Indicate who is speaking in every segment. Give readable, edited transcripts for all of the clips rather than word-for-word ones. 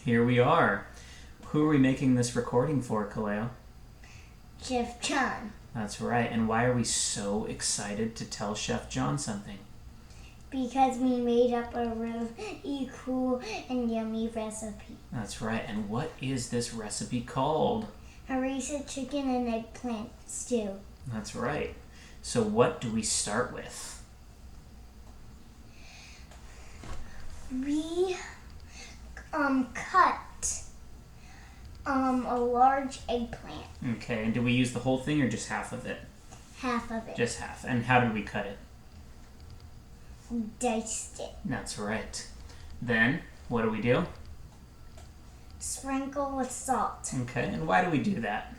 Speaker 1: Here we are. Who are we making this recording for, Kaleo?
Speaker 2: Chef John.
Speaker 1: That's right. And why are we so excited to tell Chef John something?
Speaker 2: Because we made up a really cool and yummy recipe.
Speaker 1: That's right. And what is this recipe called?
Speaker 2: Harissa chicken and eggplant stew.
Speaker 1: That's right. So what do we start with?
Speaker 2: We cut a large eggplant.
Speaker 1: Okay, and did we use the whole thing or just half of it?
Speaker 2: Half of it.
Speaker 1: Just half. And how did we cut it?
Speaker 2: We diced it.
Speaker 1: That's right. Then, what do we do?
Speaker 2: Sprinkle with salt.
Speaker 1: Okay, and why do we do that?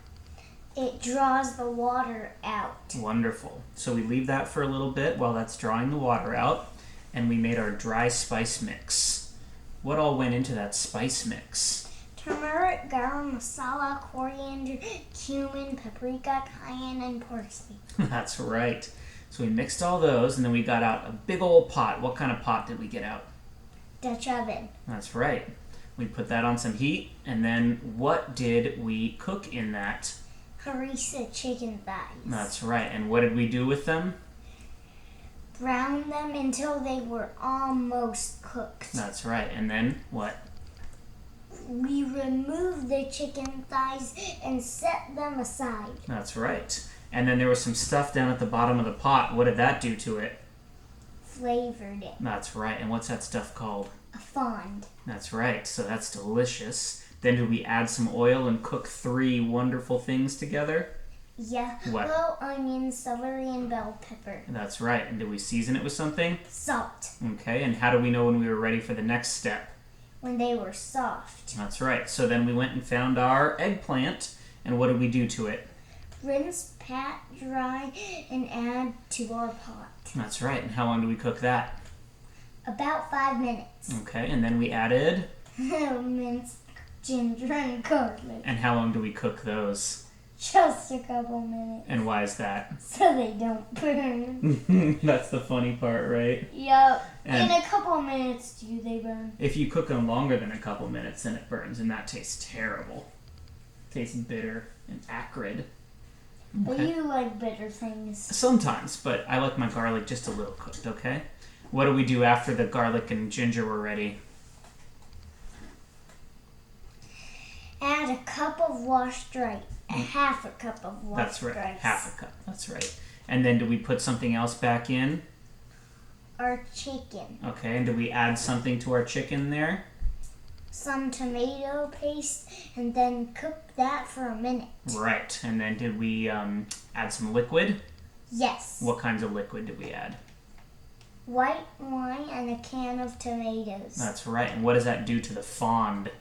Speaker 2: It draws the water out.
Speaker 1: Wonderful. So we leave that for a little bit while that's drawing the water out, and we made our dry spice mix. What all went into that spice mix?
Speaker 2: Turmeric, garam masala, coriander, cumin, paprika, cayenne, and parsley.
Speaker 1: That's right. So we mixed all those, and then we got out a big old pot. What kind of pot did we get out?
Speaker 2: Dutch oven.
Speaker 1: That's right. We put that on some heat, and then what did we cook in that?
Speaker 2: Harissa chicken thighs.
Speaker 1: That's right. And what did we do with them?
Speaker 2: Brown them until they were almost cooked.
Speaker 1: That's right. And then what?
Speaker 2: We removed the chicken thighs and set them aside.
Speaker 1: That's right. And then there was some stuff down at the bottom of the pot. What did that do to it?
Speaker 2: Flavored it.
Speaker 1: That's right. And what's that stuff called?
Speaker 2: A fond.
Speaker 1: That's right. So that's delicious. Then did we add some oil and cook 3 wonderful things together?
Speaker 2: Yellow onion, celery, and bell pepper.
Speaker 1: That's right. And did we season it with something?
Speaker 2: Salt.
Speaker 1: Okay. And how do we know when we were ready for the next step?
Speaker 2: When they were soft.
Speaker 1: That's right. So then we went and found our eggplant. And what did we do to it?
Speaker 2: Rinse, pat, dry, and add to our pot.
Speaker 1: That's right. And how long do we cook that?
Speaker 2: About 5 minutes.
Speaker 1: Okay. And then we added?
Speaker 2: Minced ginger and garlic.
Speaker 1: And how long do we cook those?
Speaker 2: Just a couple minutes.
Speaker 1: And why is that?
Speaker 2: So they don't burn.
Speaker 1: That's the funny part, right?
Speaker 2: Yup.
Speaker 1: And
Speaker 2: in a couple minutes do they burn.
Speaker 1: if you cook them longer than a couple minutes, then it burns, and that tastes terrible. Tastes bitter and acrid.
Speaker 2: But you like bitter things.
Speaker 1: Sometimes, but I like my garlic just a little cooked, okay? What do we do after the garlic and ginger were ready?
Speaker 2: Add a cup of washed rice. Half a cup of washed
Speaker 1: That's right,
Speaker 2: rice.
Speaker 1: half a cup, that's right. And then do we put something else back in?
Speaker 2: Our chicken.
Speaker 1: Okay, and do we add something to our chicken there?
Speaker 2: Some tomato paste, and then cook that for a minute.
Speaker 1: Right, and then did we add some liquid?
Speaker 2: Yes.
Speaker 1: What kinds of liquid did we add?
Speaker 2: White wine and a can of tomatoes.
Speaker 1: That's right, and what does that do to the fond?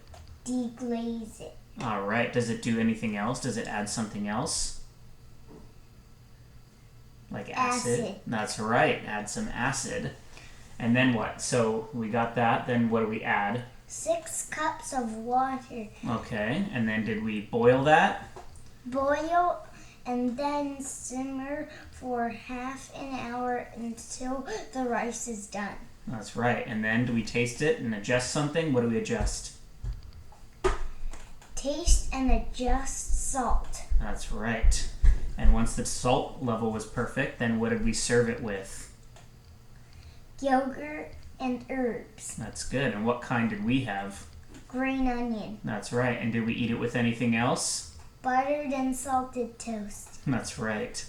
Speaker 2: Deglaze it.
Speaker 1: All right. Does it do anything else? Does it add something else? Like acid? That's right. Add some acid. And then what? So we got that. Then what do we add?
Speaker 2: 6 cups of water.
Speaker 1: Okay. And then did we boil that?
Speaker 2: Boil and then simmer for half an hour until the rice is done.
Speaker 1: That's right. And then do we taste it and adjust something? What do we adjust?
Speaker 2: Taste and adjust salt.
Speaker 1: That's right. And once the salt level was perfect, then what did we serve it with?
Speaker 2: Yogurt and herbs.
Speaker 1: That's good. And what kind did we have?
Speaker 2: Green onion.
Speaker 1: That's right. And did we eat it with anything else?
Speaker 2: Buttered and salted toast.
Speaker 1: That's right.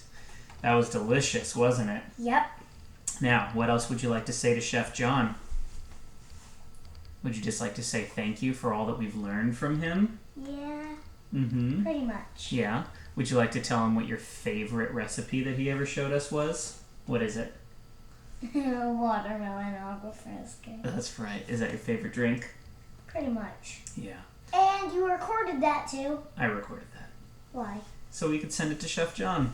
Speaker 1: That was delicious, wasn't it?
Speaker 2: Yep.
Speaker 1: Now, what else would you like to say to Chef John? Would you just like to say thank you for all that we've learned from him?
Speaker 2: Yeah.
Speaker 1: Mm-hmm.
Speaker 2: Pretty much.
Speaker 1: Yeah. Would you like to tell him what your favorite recipe that he ever showed us was? What is it?
Speaker 2: Watermelon agua fresca.
Speaker 1: That's right. Is that your favorite drink?
Speaker 2: Pretty much.
Speaker 1: Yeah.
Speaker 2: And you recorded that too.
Speaker 1: I recorded that.
Speaker 2: Why?
Speaker 1: So we could send it to Chef John.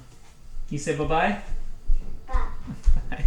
Speaker 1: Can you say bye-bye?
Speaker 2: Bye.
Speaker 1: Bye.